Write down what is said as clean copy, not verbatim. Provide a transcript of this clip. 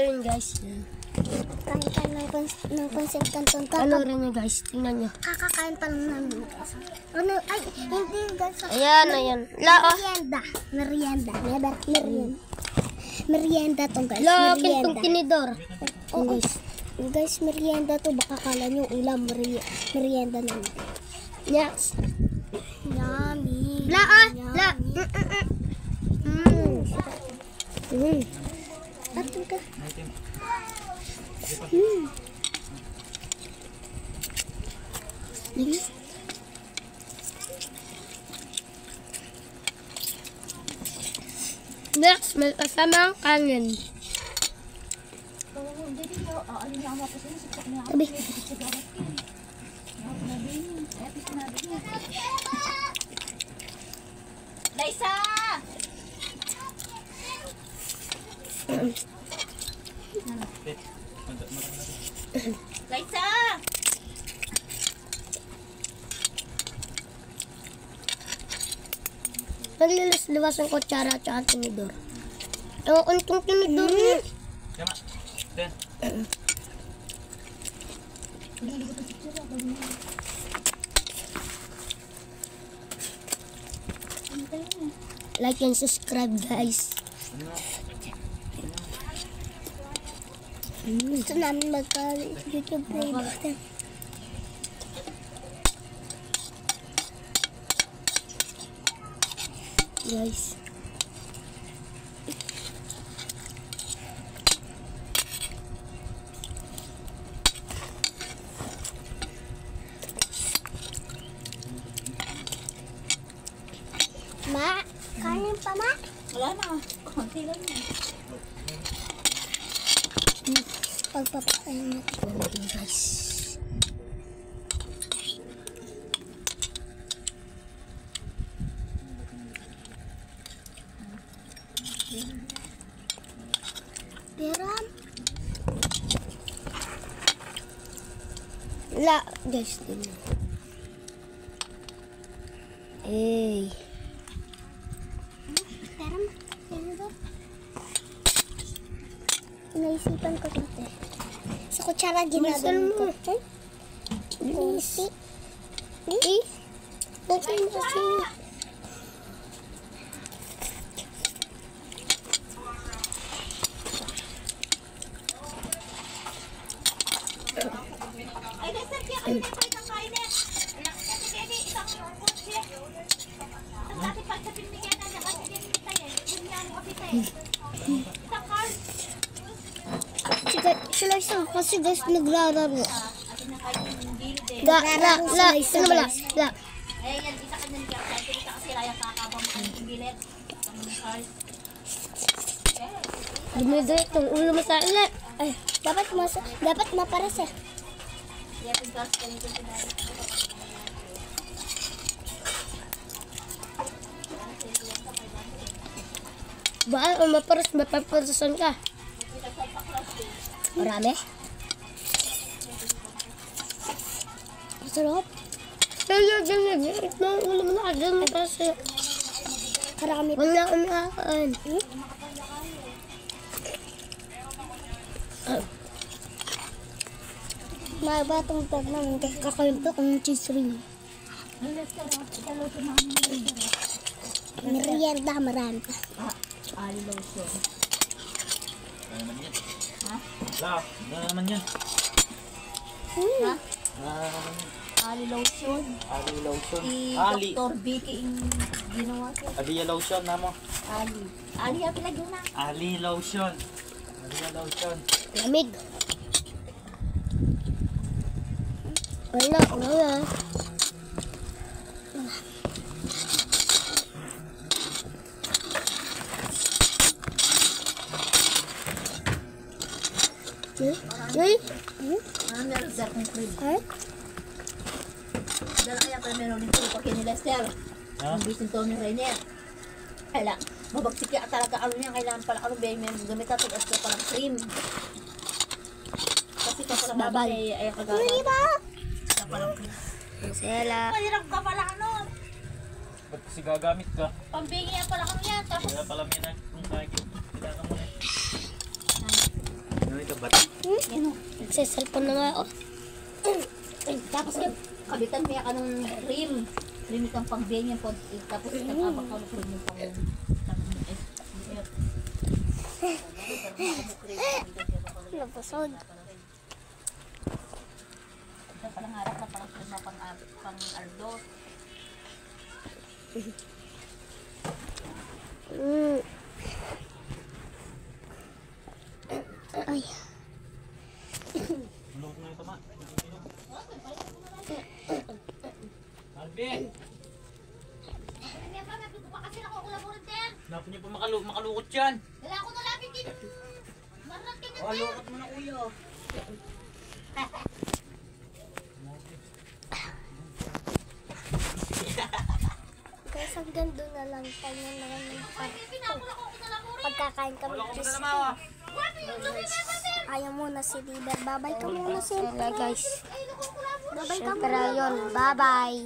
Ito yun guys. Kain tayo ng pansit canton. Ano rin yun guys, tingnan nyo. Kakakain pa lang namin guys. Ano, ay, hindi guys. Ayan, ayan. Merienda. Merienda. Merienda to guys. Lakin tong tinidor. Oo. Guys, merienda to. Baka kala nyo ulam. Merienda naman. Yes. Yummy. La. Ato ka. Next, may kasamang kanin. Tabi. Laisa! Laisa! Naglilis-liwas ang kutsara at saka tinidor. Ewan ko itong tinidor niya. Tama. Ten. Like and subscribe guys. Gusto namin magka-YouTube playlist. Guys. Ma, kanin pa ma? Wala na. Konti lang yan. Pagpapakain natin. Guys. Pero, La, guys, tingnan. naisipan ko dito. Sa kutsara ginagawa ko. Kunti. Kasi. Ay, Lester, kaya kayo na kayo ng kainin. Kasi kaya isang kutsi. Ang dati pag sa pinigyan na niya, kasi kaya nita eh. Yun niya ang kapita eh. Isang card. Sila isa kasi guys nagrararo. Atin na kayo yung gilid eh. La. Ano ba la? Eh, yan, isa ka nang kaya. Isa kasi raya kakabang mo yung gilid. Isang card. Dumidre itong ulo mo sa ilan. Ay, dapat maparas eh. Yan, yung cards ka nito sinabi. Baka mapaparasan ka. Marami? Masarap. Kaya ganyan. Ito ang ulo mo na agad kasi. Karami. Wala akong nakakain. Mabatong pag naman kasi kakain to kung cheese ring. Merienda marami pa. Ali lotion. Ano naman yan? Ha? La, ano naman yan? Ha? Ano naman yan? Ali lotion. Ali lotion. Si Ali. Dr. Vicky yung ginawa ko. Ali lotion na mo. Ali. Ali ang pinagyan na. Ali lotion. Ali lotion. Lamig. Wala. Ano meron sa akong cream? Ay? Dala kaya pa meron nito pag ni Lester. Ha? Ang bisin to ni Rainier. Ala, mabagsik ya talaga ano niya. Kailangan pala ano ba yung gamit natin extra palang cream. Kasi ka pala babal. Ay kagagawa. Hindi ba? Extra palang cream. Sela. Mahirap ka pala ano. Ba't kasi gagamit ka? Pambingi yan pala ano yan. Tapos Kaya pala may na kung kaya kailangan mo na. Ba't? Nagsiselfon na nga ako. Tapos yun, kabitan mo ka ng rim. Rim kang pang ganyan po. Tapos nag-abak ka ng rim yung pang... Napasod. Ito palang harap na parang pang ardo. Ay. Malukot na yung tama. Alvin! Kaya pa, nagluto pa kasi nakukulaburin din. Hanapin niyo pa makalukot yan. Wala ako nalapit din. Marat ka Oh, lukot mo na ulo. Guys, hanggang doon na lang tayo naman ng pagkakain kami. Wala ko Just magdalamawa. ayaw muna si Liber. Babay ka muna So siyempre. guys, Babay ka syempre muna. yun. Bye-bye.